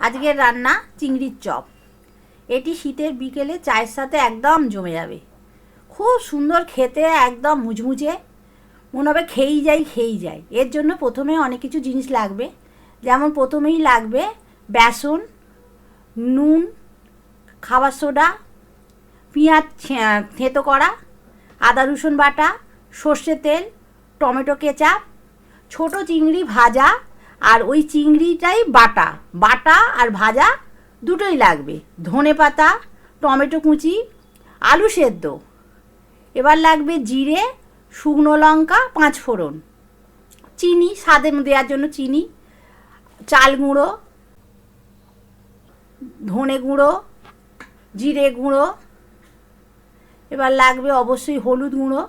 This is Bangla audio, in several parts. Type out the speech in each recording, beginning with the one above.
আজকের রান্না চিংড়ির চপ। এটি শীতের বিকেলে চায়ের সাথে একদম জমে যাবে। খুব সুন্দর খেতে, একদম মুচমুচে, মনে হবে খেয়েই যাই। এর জন্য প্রথমে অনেক কিছু জিনিস লাগবে। যেমন প্রথমেই লাগবে বেসন, নুন, খাবার সোডা, পেঁয়াজ থেঁতো করা, আদা রসুন বাটা, সর্ষের তেল, টমেটো কেচাপ, ছোট চিংড়ি ভাজা, আর ওই চিংড়িটাই বাটা আর ভাজা দুটোই লাগবে। ধনে পাতা, টমেটো কুচি, আলু সেদ্ধ। এবার লাগবে জিরে, শুকনো লঙ্কা, 5 ফোড়ন, চিনি স্বাদে দেওয়ার জন্য চিনি, চাল গুঁড়ো, ধনে গুঁড়ো, জিরে গুঁড়ো। এবার লাগবে অবশ্যই হলুদ গুঁড়ো,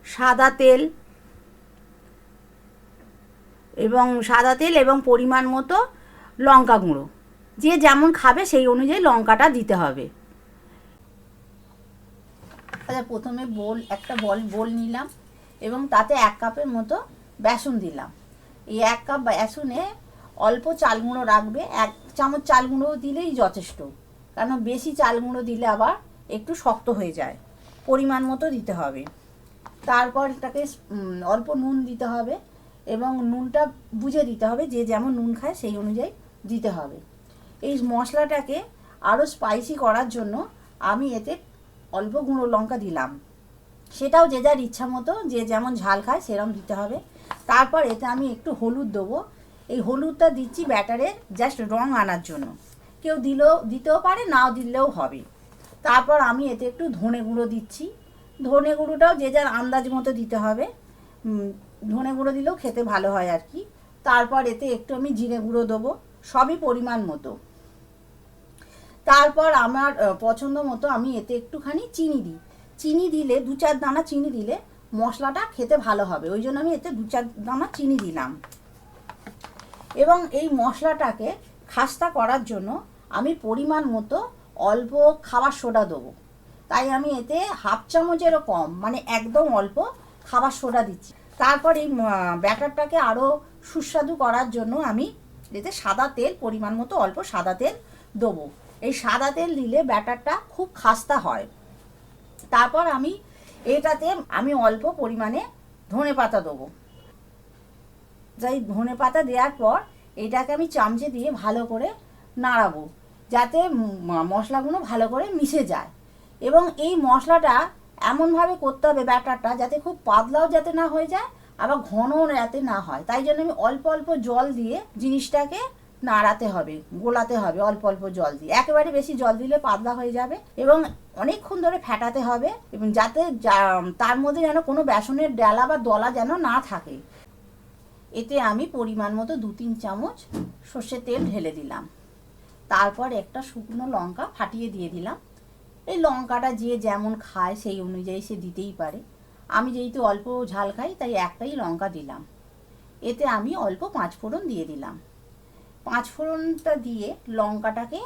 সাদা তেল এবং পরিমাণ মতো লঙ্কা গুঁড়ো। যে যেমন খাবে সেই অনুযায়ী লঙ্কাটা দিতে হবে। আচ্ছা, প্রথমে একটা বোল নিলাম এবং তাতে 1 কাপের মতো বেসন দিলাম। এই 1 কাপ বেসনে অল্প চাল গুঁড়ো রাখবে, 1 চামচ চাল গুঁড়ো দিলেই যথেষ্ট, কারণ বেশি চাল গুঁড়ো দিলে আবার একটু শক্ত হয়ে যায়। পরিমাণ মতো দিতে হবে। তারপর এটাকে অল্প নুন দিতে হবে এবং নুনটা বুঝে দিতে হবে, যে যেমন নুন খায় সেই অনুযায়ী দিতে হবে। এই মশলাটাকে আরও স্পাইসি করার জন্য আমি এতে অল্প গুঁড়ো লঙ্কা দিলাম। সেটাও যে যার ইচ্ছা মতো, যে যেমন ঝাল খায় সেরকম দিতে হবে। তারপর এতে আমি একটু হলুদ দেবো। এই হলুদটা দিচ্ছি ব্যাটারের জাস্ট রং আনার জন্য। কেউ দিতেও পারে, নাও দিলেও হবে। তারপর আমি এতে একটু ধনে গুঁড়ো দিচ্ছি। ধনে গুঁড়োটাও যে যার আন্দাজ মতো দিতে হবে। ধনে গুঁড়ো দিলেও খেতে ভালো হয় আর কি। তারপর এতে একটু আমি জিরে গুঁড়ো দেবো, সবই পরিমাণ মতো। তারপর আমার পছন্দ মতো আমি এতে একটুখানি চিনি দিই। চিনি দিলে 2-4 দানা চিনি দিলে মশলাটা খেতে ভালো হবে, ওই জন্য আমি এতে 2-4 দানা চিনি দিলাম। এবং এই মশলাটাকে খাস্তা করার জন্য আমি পরিমাণ মতো অল্প খাবার সোডা দেবো। তাই আমি এতে 1/2 চামচেরও কম, মানে একদম অল্প খাবার সোডা দিচ্ছি। তারপর এই ব্যাটারটাকে আরও সুস্বাদু করার জন্য আমি এতে সাদা তেল, পরিমাণ মতো অল্প সাদা তেল দেবো। এই সাদা তেল দিলে ব্যাটারটা খুব খাস্তা হয়। তারপর এটাতে আমি অল্প পরিমাণে ধনে পাতা দেবো। যাই ধনে পাতা দেওয়ার পর এটাকে আমি চামচে দিয়ে ভালো করে নাড়াবো, যাতে মশলাগুলো ভালো করে মিশে যায়। এবং এই মশলাটা এমনভাবে করতে হবে ব্যাটারটা, যাতে খুব পাতলাও যাতে না হয়ে যায়, আবার ঘনও যাতে না হয়। তাই জন্য আমি অল্প অল্প জল দিয়ে জিনিসটাকে নাড়াতে হবে, গোলাতে হবে অল্প অল্প জল দিয়ে। একেবারে বেশি জল দিলে পাতলা হয়ে যাবে। এবং অনেকক্ষণ ধরে ফেটাতে হবে, এবং যাতে তার মধ্যে যেন কোনো বেসনের ডালা বা দলা যেন না থাকে। এতে আমি পরিমাণ মতো 2-3 চামচ সর্ষের তেল ঢেলে দিলাম। তারপর একটা শুকনো লঙ্কা ফাটিয়ে দিয়ে দিলাম। এই লঙ্কাটা যে যেমন খায় সেই অনুযায়ী সে দিতেই পারে। আমি যেহেতু অল্প ঝাল খাই তাই একটাই লঙ্কা দিলাম। এতে আমি অল্প 5 ফোড়ন দিয়ে দিলাম। 5 ফোড়নটা দিয়ে লঙ্কাটাকে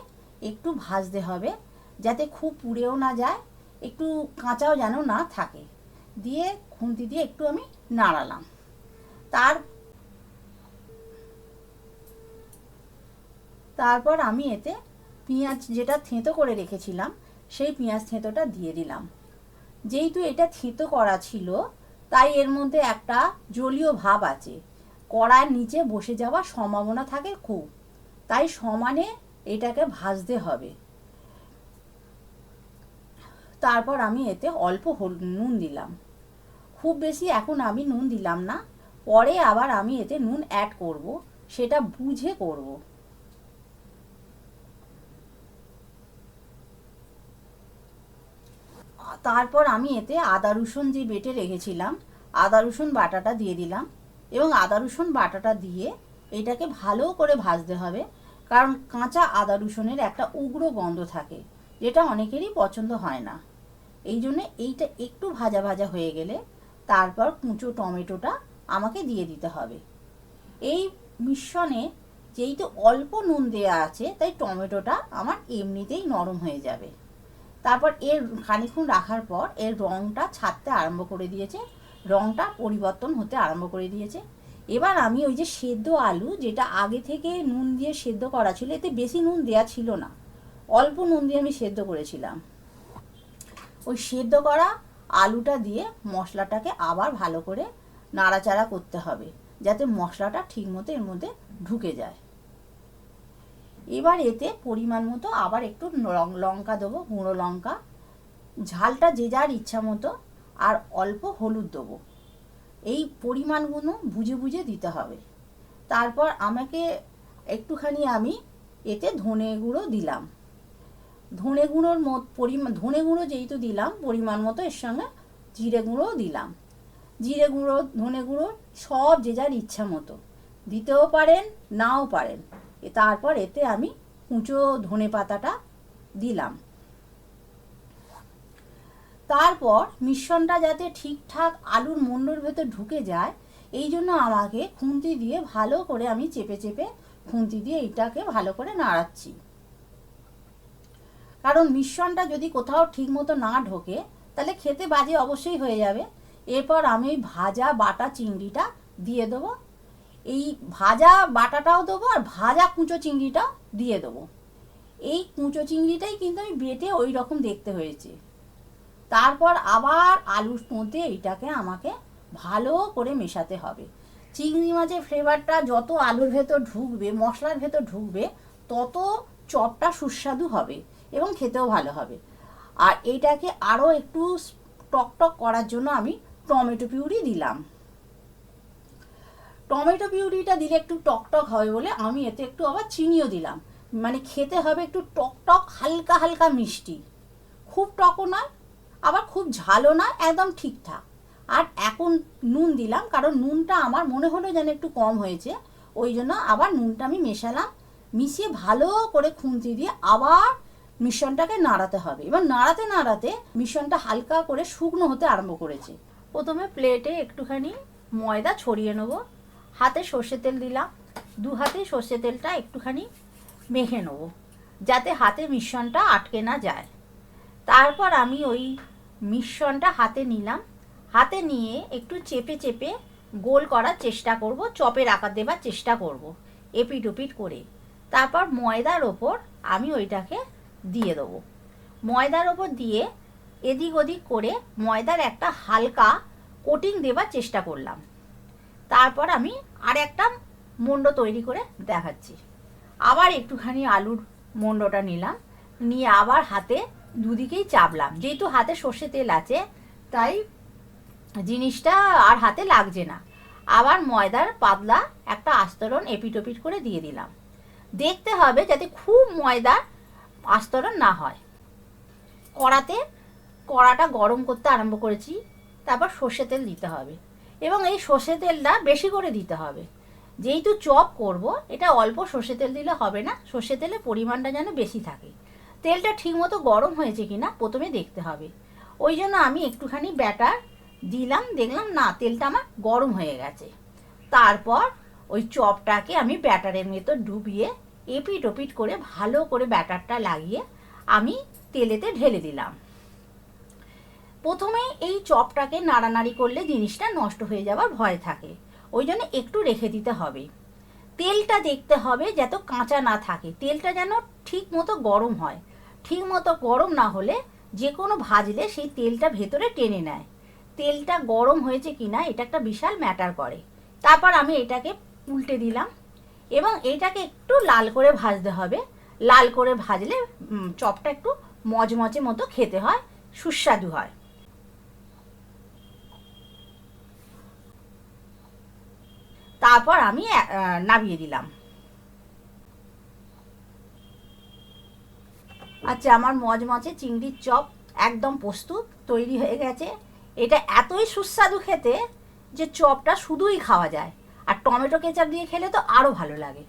একটু ভাজতে হবে, যাতে খুব পুড়েও না যায়, একটু কাঁচাও যেন না থাকে। দিয়ে খুন্তি দিয়ে একটু আমি নাড়ালাম। তারপর আমি এতে পেঁয়াজ যেটা থেঁতো করে রেখেছিলাম সেই পেঁয়াজ থেঁতোটা দিয়ে দিলাম। যেহেতু এটা থেঁতো করা ছিল তাই এর মধ্যে একটা জলীয় ভাব আছে, কড়ার নিচে বসে যাওয়ার সম্ভাবনা থাকে খুব, তাই সমানে এটাকে ভাজতে হবে। তারপর আমি এতে অল্প নুন দিলাম। খুব বেশি এখন আমি নুন দিলাম না, পরে আবার আমি এতে নুন অ্যাড করব, সেটা বুঝে করব। তারপর আমি এতে আদা রসুন যে বেটে রেখেছিলাম, আদা রসুন বাটাটা দিয়ে দিলাম। এবং আদা রসুন বাটাটা দিয়ে এটাকে ভালো করে ভাজতে হবে, কারণ কাঁচা আদা রসুনের একটা উগ্র গন্ধ থাকে, যেটা অনেকেরই পছন্দ হয় না। এই জন্য এইটা একটু ভাজা ভাজা হয়ে গেলে তারপর কুঁচো টমেটোটা আমাকে দিয়ে দিতে হবে। এই মিশ্রণে যেহেতু অল্প নুন দেওয়া আছে তাই টমেটোটা আমার এমনিতেই নরম হয়ে যাবে। তারপর এর খানিকক্ষণ রাখার পর এর রঙটা ছাড়তে আরম্ভ করে দিয়েছে, রঙটা পরিবর্তন হতে আরম্ভ করে দিয়েছে। এবার আমি ওই যে সেদ্ধ আলু, যেটা আগে থেকে নুন দিয়ে সেদ্ধ করা ছিল, এতে বেশি নুন দেওয়া ছিল না, অল্প নুন দিয়ে আমি সেদ্ধ করেছিলাম, ওই সেদ্ধ করা আলুটা দিয়ে মশলাটাকে আবার ভালো করে নাড়াচাড়া করতে হবে, যাতে মশলাটা ঠিক মতো এর মধ্যে ঢুকে যায়। এবার এতে পরিমাণ মতো আবার একটু লঙ্কা দেবো, গুঁড়ো লঙ্কা, ঝালটা যে যার ইচ্ছা মতো, আর অল্প হলুদ দেবো। এই পরিমাণগুলো বুঝে বুঝে দিতে হবে। তারপর আমাকে একটুখানি আমি এতে ধনে গুঁড়ো দিলাম, ধনে গুঁড়োর ধনে গুঁড়ো যেহেতু দিলাম পরিমাণ মতো, এর সঙ্গে জিরে গুঁড়োও দিলাম। জিরে গুঁড়ো, ধনে গুঁড়ো সব যে যার ইচ্ছা মতো দিতেও পারেন, নাও পারেন। তারপর এতে আমি কুঁচো ধনে পাতাটা দিলাম। তারপর মিশ্রণটা যাতে ঠিকঠাক আলুর মুন্ডুর ভেতর ঢুকে যায়, এই জন্য আমাকে খুন্তি দিয়ে ভালো করে আমি চেপে চেপে খুন্তি দিয়ে এইটাকে ভালো করে নাড়াচ্ছি। কারণ মিশ্রণটা যদি কোথাও ঠিক মতো না ঢোকে তাহলে খেতে বাজে অবশ্যই হয়ে যাবে। এরপর আমি ভাজা বাটা চিংড়িটা দিয়ে দেবো, এই ভাজা বাটাটাও দেবো আর ভাজা কুঁচো চিংড়িটাও দিয়ে দেবো। এই কুঁচো চিংড়িটাই কিন্তু আমি বেটে ওই রকম দেখতে হয়েছে। তারপর আবার আলুর মধ্যে এইটাকে আমাকে ভালো করে মেশাতে হবে। চিংড়ি মাছের ফ্লেভারটা যত আলুর ভেতর ঢুকবে, মশলার ভেতর ঢুকবে, তত চপটা সুস্বাদু হবে এবং খেতেও ভালো হবে। আর এইটাকে আরও একটু টকটক করার জন্য আমি টমেটো পিউরি দিলাম। টমেটো পিউরিটা দিলে একটু টকটক হবে বলে আমি এতে একটু আবার চিনিও দিলাম। মানে খেতে হবে একটু টকটক, হালকা হালকা মিষ্টি, খুব টকও নয় আবার খুব ঝালও না, একদম ঠিকঠাক। আর এখন নুন দিলাম, কারণ নুনটা আমার মনে হলো যেন একটু কম হয়েছে, ওই জন্য আবার নুনটা আমি মেশালাম। মিশিয়ে ভালো করে খুন্তি দিয়ে আবার মিশ্রণটাকে নাড়াতে হবে। এবার নাড়াতে নাড়াতে মিশ্রণটা হালকা করে শুকনো হতে আরম্ভ করেছে। প্রথমে প্লেটে একটুখানি ময়দা ছড়িয়ে নেবো, হাতে সর্ষে তেল দিলাম, দু হাতে সর্ষে তেলটা একটুখানি মেখে নেবো যাতে হাতে মিশ্রণটা আটকে না যায়। তারপর আমি ওই মিশ্রণটা হাতে নিলাম, হাতে নিয়ে একটু চেপে চেপে গোল করার চেষ্টা করব, চপের আকার দেবার চেষ্টা করব এপিট ওপিট করে। তারপর ময়দার ওপর আমি ওইটাকে দিয়ে দেবো। ময়দার ওপর দিয়ে এদিক ওদিক করে ময়দার একটা হালকা কোটিং দেবার চেষ্টা করলাম। তারপর আমি আর একটা মন্ড তৈরি করে দেখাচ্ছি। আবার একটুখানি আলুর মন্ডটা নিলাম, নিয়ে আবার হাতে দুদিকেই চাপলাম। যেহেতু হাতে সর্ষে তেল আছে তাই জিনিসটা আর হাতে লাগছে না। আবার ময়দার পাতলা একটা আস্তরণ এপিট ওপিট করে দিয়ে দিলাম। দেখতে হবে যাতে খুব ময়দার আস্তরণ না হয়। কড়াটা গরম করতে আরম্ভ করেছি। তারপর সর্ষে তেল দিতে হবে এবং এই সর্ষে তেলটা বেশি করে দিতে হবে। যেহেতু চপ করব, এটা অল্প সর্ষে তেল দিলে হবে না, সর্ষে তেলের পরিমাণটা যেন বেশি থাকে। তেলটা ঠিকমতো গরম হয়েছে কিনা প্রথমে দেখতে হবে। ওই জন্য আমি একটুখানি ব্যাটার দিলাম, দেখলাম না তেলটা আমার গরম হয়ে গেছে। তারপর ওই চপটাকে আমি ব্যাটারের ভেতর ডুবিয়ে এপিট ওপিট করে ভালো করে ব্যাটারটা লাগিয়ে আমি তেলেতে ঢেলে দিলাম। প্রথমে এই চপটাকে নাড়ানাড়ি করলে জিনিসটা নষ্ট হয়ে যাওয়ার ভয় থাকে, ওই জন্য একটু রেখে দিতে হবে। তেলটা দেখতে হবে যাতে কাঁচা না থাকে, তেলটা যেন ঠিক মতো গরম হয়। ঠিক মতো গরম না হলে যে কোনো ভাজলে সেই তেলটা ভেতরে টেনে নেয়। তেলটা গরম হয়েছে কিনা এটা একটা বিশাল ম্যাটার করে। তারপর আমি এটাকে উল্টে দিলাম এবং এটাকে একটু লাল করে ভাজতে হবে। লাল করে ভাজলে চপটা একটু মচমচে মতো খেতে হয়, সুস্বাদু হয়। তারপর আমি নামিয়ে দিলাম। আচ্ছা, আমার মচমচে চিংড়ির চপ একদম প্রস্তুত, তৈরি হয়ে গেছে। এটা এতই সুস্বাদু খেতে যে চপটা শুধুই খাওয়া যায়, আর টমেটো কেচাপ দিয়ে খেলে তো আরও ভালো লাগে।